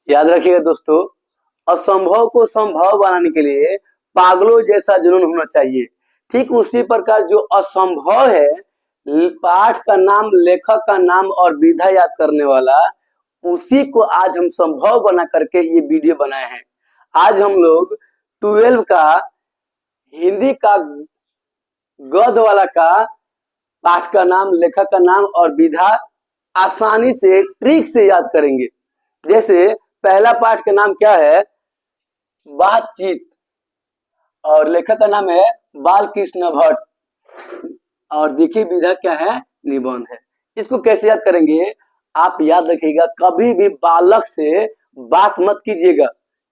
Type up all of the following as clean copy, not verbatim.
याद रखिएगा दोस्तों, असंभव को संभव बनाने के लिए पागलों जैसा जुनून होना चाहिए। ठीक उसी प्रकार जो असंभव है, पाठ का नाम, लेखक का नाम और विधा याद करने वाला, उसी को आज हम संभव बना करके ये वीडियो बनाए हैं। आज हम लोग 12 का हिंदी का गद्य वाला का पाठ का नाम, लेखक का नाम और विधा आसानी से, ट्रिक से याद करेंगे। जैसे पहला पाठ का नाम क्या है? बातचीत, और लेखक का नाम है बालकृष्ण भट्ट, और देखिए विधा क्या है? निबंध है। इसको कैसे याद करेंगे? आप याद रखिएगा, कभी भी बालक से बात मत कीजिएगा,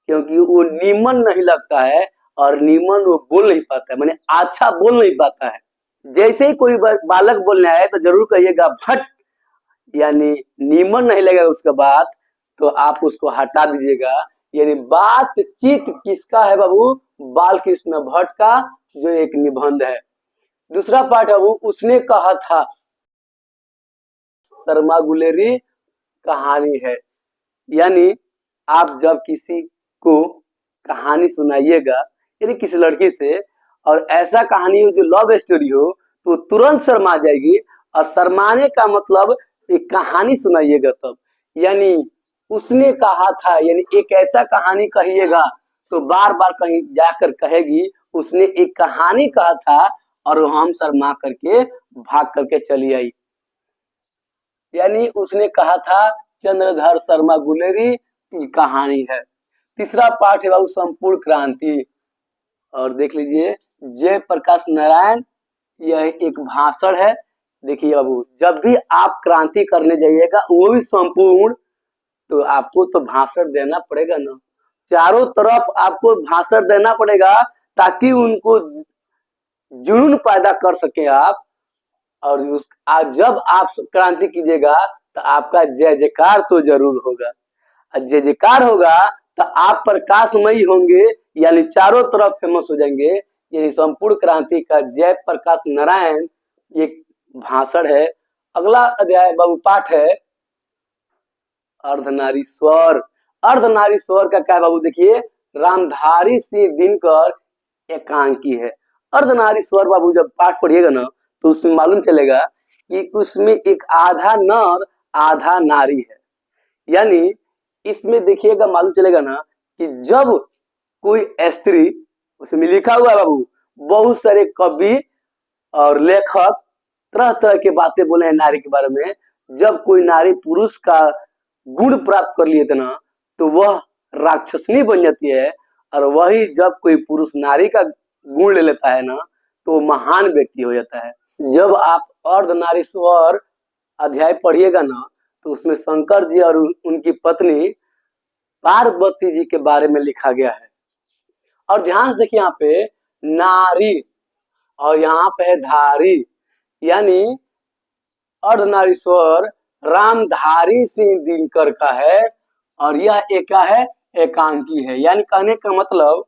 क्योंकि वो नीमन नहीं लगता है और नीमन वो बोल नहीं पाता है, माने अच्छा बोल नहीं पाता है। जैसे ही कोई बालक बोलने आए तो जरूर कहिएगा भट्ट, यानी नीमन नहीं लगेगा उसका बात, तो आप उसको हटा दीजिएगा। यानी बातचीत किसका है बाबू? बालकृष्ण भट्ट का, जो एक निबंध है। दूसरा पाठ है वो उसने कहा था, शर्मा गुलेरी कहानी है। यानी आप जब किसी को कहानी सुनाइएगा, यानी किसी लड़की से, और ऐसा कहानी हो जो लव स्टोरी हो, तो तुरंत शर्मा जाएगी। और शर्माने का मतलब एक कहानी सुनाइएगा तब, यानी उसने कहा था, यानी एक ऐसा कहानी कहिएगा तो बार बार कहीं जाकर कहेगी उसने एक कहानी कहा था और हम शर्मा करके भाग करके चली आई। यानी उसने कहा था चंद्रधर शर्मा गुलेरी की कहानी है। तीसरा पाठ है बाबू संपूर्ण क्रांति, और देख लीजिए जयप्रकाश नारायण, यह एक भाषण है। देखिए बाबू, जब भी आप क्रांति करने जाइएगा, वो भी संपूर्ण, तो आपको तो भाषण देना पड़ेगा ना, चारों तरफ आपको भाषण देना पड़ेगा, ताकि उनको जुनून पैदा कर सके आप। और जब आप क्रांति कीजिएगा तो आपका जय जयकार तो जरूर होगा, और जय जयकार होगा तो आप प्रकाशमयी होंगे, यानी चारों तरफ फेमस हो जाएंगे। यानी संपूर्ण क्रांति का जय प्रकाश नारायण एक भाषण है। अगला अध्याय बाबू पाठ है अर्धनारीश्वर। अर्धनारीश्वर का क्या है बाबू? देखिए, रामधारी सिंह दिनकर एकांकी है। अर्धनारीश्वर बाबू जब पाठ पढ़िएगा ना, तो उसमें मालूम चलेगा कि उसमें एक आधा नर आधा नारी है। यानी इसमें देखिएगा, मालूम चलेगा ना कि जब कोई स्त्री, उसमें लिखा हुआ है बाबू, बहुत सारे कवि और लेखक तरह तरह के बातें बोले हैं नारी के बारे में। जब कोई नारी पुरुष का गुण प्राप्त कर लिए थे ना, तो वह राक्षसनी बन जाती है, और वही जब कोई पुरुष नारी का गुण ले लेता है ना, तो महान व्यक्ति हो जाता है। जब आप अर्धनारीश्वर अध्याय पढ़िएगा ना, तो उसमें शंकर जी और उनकी पत्नी पार्वती जी के बारे में लिखा गया है। और ध्यान से देखिए, यहाँ पे नारी और यहाँ पे है धारी, यानी अर्धनारीश्वर रामधारी सिंह दिनकर का है, और यह एक है एकांकी है। यानी कहने का मतलब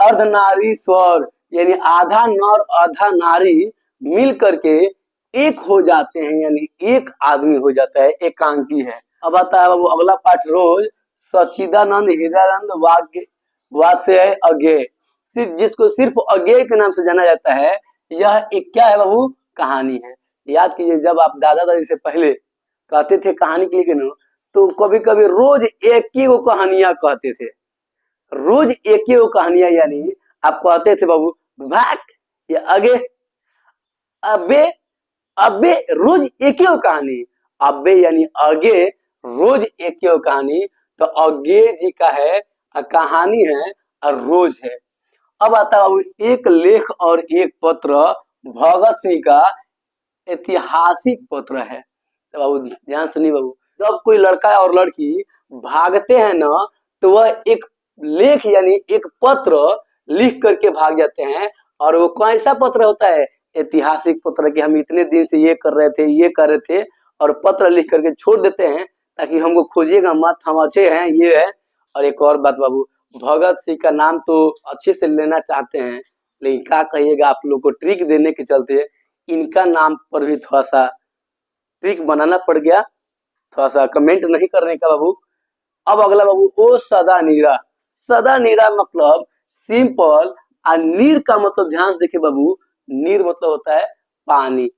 अर्धनारीश्वर यानी आधा नर आधा नारी मिल करके एक हो जाते हैं, यानी एक आदमी हो जाता है, एकांकी है। अब आता है बाबू अगला पाठ, रोज सच्चिदानंद हृदयानंद वास्य अज्ञेय, जिसको सिर्फ अज्ञेय के नाम से जाना जाता है। यह एक क्या है बाबू? कहानी है। याद कीजिए, जब आप दादा दादी से पहले कहते थे कहानी के लिए, तो कभी कभी रोज एक ही वो कहानियां कहते थे, रोज एक ही वो कहानियां, यानी आप कहते थे बाबू भाग या अगे, अबे, अबे, रोज एक ही वो कहानी, अबे यानी आगे, रोज एक ही वो कहानी। तो अज्ञे जी का है, कहानी है, और रोज है। अब आता है एक लेख और एक पत्र, भगत सिंह का ऐतिहासिक पत्र है। तो बाबू ध्यान सुनिए बाबू, जब कोई लड़का और लड़की भागते हैं ना, तो वह एक लेख यानी एक पत्र लिख करके भाग जाते हैं। और वो कैसा पत्र होता है? ऐतिहासिक पत्र, कि हम इतने दिन से ये कर रहे थे, ये कर रहे थे, और पत्र लिख करके छोड़ देते हैं ताकि हमको खोजिएगा मत, हम अच्छे हैं, ये है। और एक और बात बाबू, भगत सिंह का नाम तो अच्छे से लेना चाहते हैं, लेकिन क्या कहिएगा, आप लोग को ट्रिक देने के चलते इनका नाम पर भी थोड़ा सा ट्रिक बनाना पड़ गया। थोड़ा सा कमेंट नहीं करने का बाबू, अब अगला बाबू ओ सदा नीरा। सदा नीरा मतलब सिंपल, और नीर का मतलब ध्यान से देखिए बाबू, नीर मतलब होता है पानी,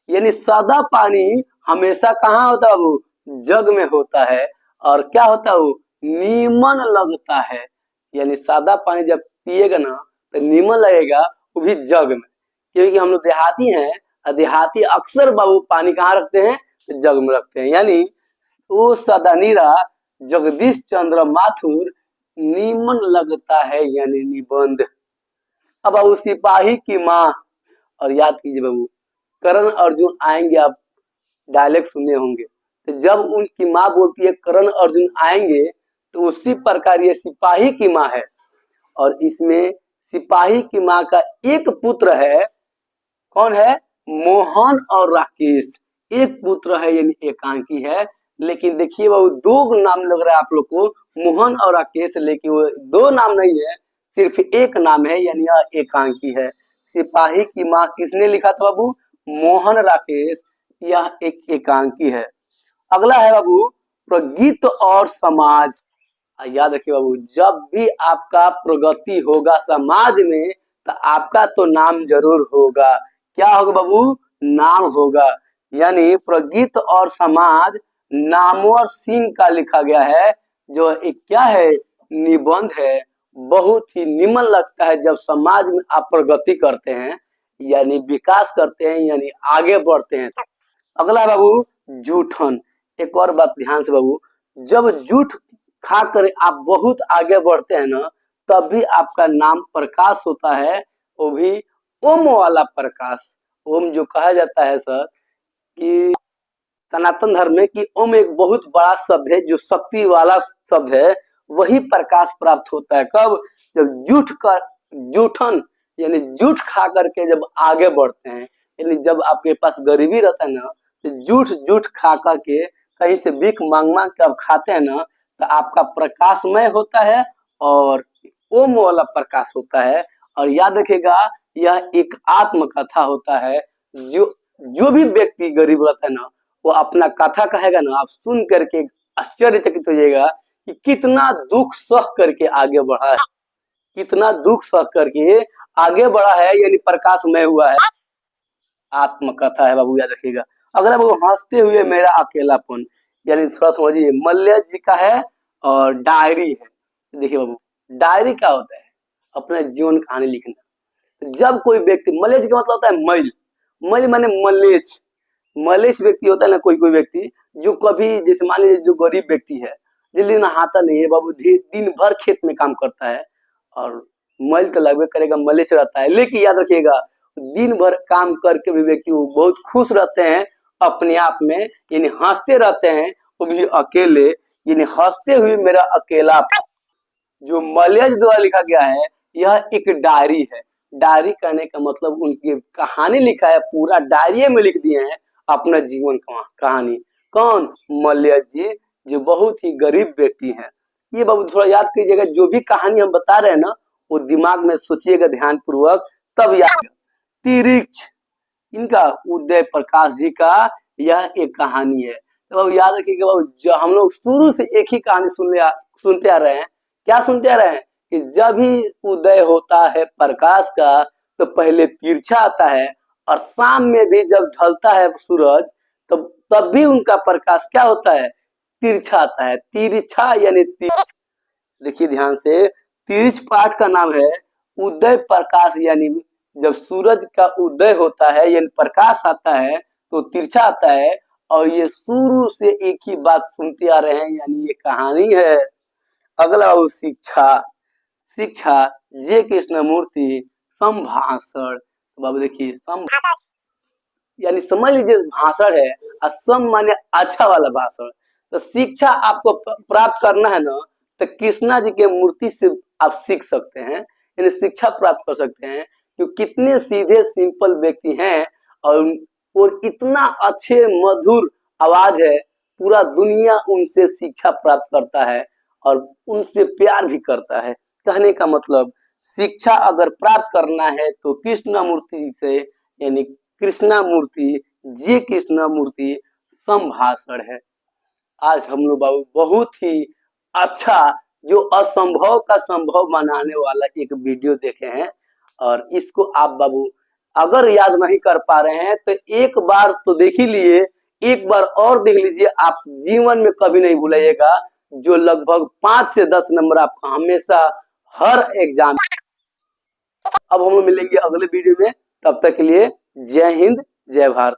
यानी सादा पानी हमेशा कहाँ होता है बाबू, जग में होता है। और क्या होता है वो, नीमन लगता है, यानी सादा पानी जब पिएगा ना तो नीमन लगेगा, वो भी जग में। क्योंकि हम लोग देहाती हैं, और देहाती अक्सर बाबू पानी कहाँ रखते हैं, जग में रखते हैं। यानी वो सदा नीरा जगदीश चंद्र माथुर नीमन लगता है, यानी निबंध। अब बाबू सिपाही की माँ, और याद कीजिए बाबू, करण अर्जुन आएंगे, आप डायलेक्ट सुने होंगे, तो जब उनकी माँ बोलती है करण अर्जुन आएंगे, तो उसी प्रकार ये सिपाही की माँ है। और इसमें सिपाही की माँ का एक पुत्र है, कौन है, मोहन और राकेश, एक पुत्र है, यानी एकांकी है। लेकिन देखिए वो दो नाम लग रहा है आप लोग को, मोहन और राकेश, लेकिन वो दो नाम नहीं है, सिर्फ एक नाम है, यानी यह एकांकी है। सिपाही की माँ किसने लिखा था बाबू, मोहन राकेश, यह एक एकांकी है। अगला है बाबू प्रगीत और समाज। याद रखिए बाबू, जब भी आपका प्रगति होगा समाज में, तो आपका तो नाम जरूर होगा। क्या होगा बाबू, नाम होगा। यानी प्रगीत और समाज नामवर सिंह का लिखा गया है, जो एक क्या है, निबंध है। बहुत ही निमन लगता है जब समाज में आप प्रगति करते हैं, यानी विकास करते हैं, यानी आगे बढ़ते हैं। अगला है बाबू जूठन। एक और बात ध्यान से बाबू, जब जूठ खा कर आप बहुत आगे बढ़ते हैं ना, तब भी आपका नाम प्रकाश होता है, वो भी ओम वाला प्रकाश। ओम जो कहा जाता है सर, कि सनातन धर्म में कि ओम एक बहुत बड़ा शब्द है, जो शक्ति वाला शब्द है, वही प्रकाश प्राप्त होता है कब, जब जूठन यानी जूठ खा करके जब आगे बढ़ते हैं। यानी जब आपके पास गरीबी रहता है ना, तो जूठ जूठ खा करके कहीं से भीख मांग मांग के आप खाते हैं ना, तो आपका प्रकाशमय होता है, और ओम वाला प्रकाश होता है। और याद रखिएगा, यह एक आत्मकथा होता है। जो जो भी व्यक्ति गरीब रहता है ना, वो अपना कथा कहेगा ना, आप सुन करके आश्चर्यचकित हो जाएगा कि कितना दुख सह करके आगे बढ़ा है, कितना दुख सह करके आगे बढ़ा है, यानी प्रकाशमय हुआ है। आत्मकथा है बाबू, याद रखिएगा। अगला बाबू हंसते हुए मेरा अकेलापन, यानी थोड़ा समझिए, मल्य जी का है, और डायरी है। देखिए बाबू, डायरी क्या होता है, अपने जीवन कहानी लिखना। जब कोई व्यक्ति, मल्य जी का मतलब होता है मैल, मैल माने मलेच्छ, मलेच्छ व्यक्ति होता है ना, कोई कोई व्यक्ति जो कभी, जैसे मान लीजिए जो गरीब व्यक्ति है, जल्दी नहाता नहीं है बाबू, दिन भर खेत में काम करता है, और मैल तो लगभग करेगा, मलेच्छ रहता है। लेकिन याद रखिएगा, दिन भर काम करके भी व्यक्ति वो बहुत खुश रहते हैं अपने आप में, यानी हंसते रहते हैं, वो भी अकेले, यानी हंसते हुए मेरा अकेला, जो मलयज द्वारा लिखा गया है, यह एक डायरी है। डायरी कहने का मतलब उनकी कहानी लिखा है, पूरा डायरी में लिख दिए हैं अपना जीवन का कहानी। कौन, मलयज जी, जो बहुत ही गरीब व्यक्ति हैं। ये बाबू थोड़ा याद कीजिएगा, जो भी कहानी हम बता रहे हैं ना, वो दिमाग में सोचिएगा ध्यान पूर्वक, तब याद। तिरिक्ष, इनका उदय प्रकाश जी का यह एक कहानी है। तो अब याद रखिएगा बाबू, जो हम लोग शुरू से एक ही कहानी सुनते आ रहे हैं, क्या सुनते आ रहे हैं, कि जब ही उदय होता है प्रकाश का, तो पहले तिरछा आता है, और शाम में भी जब ढलता है सूरज, तब भी उनका प्रकाश क्या होता है, तिरछा आता है। तिरछा यानी देखिए ध्यान से, तिरछ पाठ का नाम है उदय प्रकाश, यानी जब सूरज का उदय होता है, यानी प्रकाश आता है, तो तिरछा आता है। और ये शुरू से एक ही बात सुनते आ रहे हैं, यानी ये कहानी है। अगला वो शिक्षा। शिक्षा जे कृष्णमूर्ति संभाषण। तो बाबू देखिए, यानी समझ लीजिए भाषण है, और सम माने अच्छा वाला भाषण। तो शिक्षा आपको प्राप्त करना है ना, तो कृष्णा जी के मूर्ति से आप सीख सकते हैं, यानी शिक्षा प्राप्त कर सकते हैं। जो कितने सीधे सिंपल व्यक्ति हैं, और इतना अच्छे मधुर आवाज है, पूरा दुनिया उनसे शिक्षा प्राप्त करता है, और उनसे प्यार भी करता है। कहने का मतलब, शिक्षा अगर प्राप्त करना है तो कृष्ण मूर्ति से, यानी कृष्णा मूर्ति, जे कृष्णा मूर्ति संभाषण है। आज हम लोग बाबू बहुत ही अच्छा, जो असंभव का संभव बनाने वाला एक वीडियो देखे हैं, और इसको आप बाबू अगर याद नहीं कर पा रहे हैं तो एक बार तो देख ही लिए, एक बार और देख लीजिए, आप जीवन में कभी नहीं भूलिएगा। जो लगभग 5 से 10 नंबर आपका हमेशा हर एग्जाम। अब हम लोग मिलेंगे अगले वीडियो में, तब तक के लिए जय हिंद जय भारत।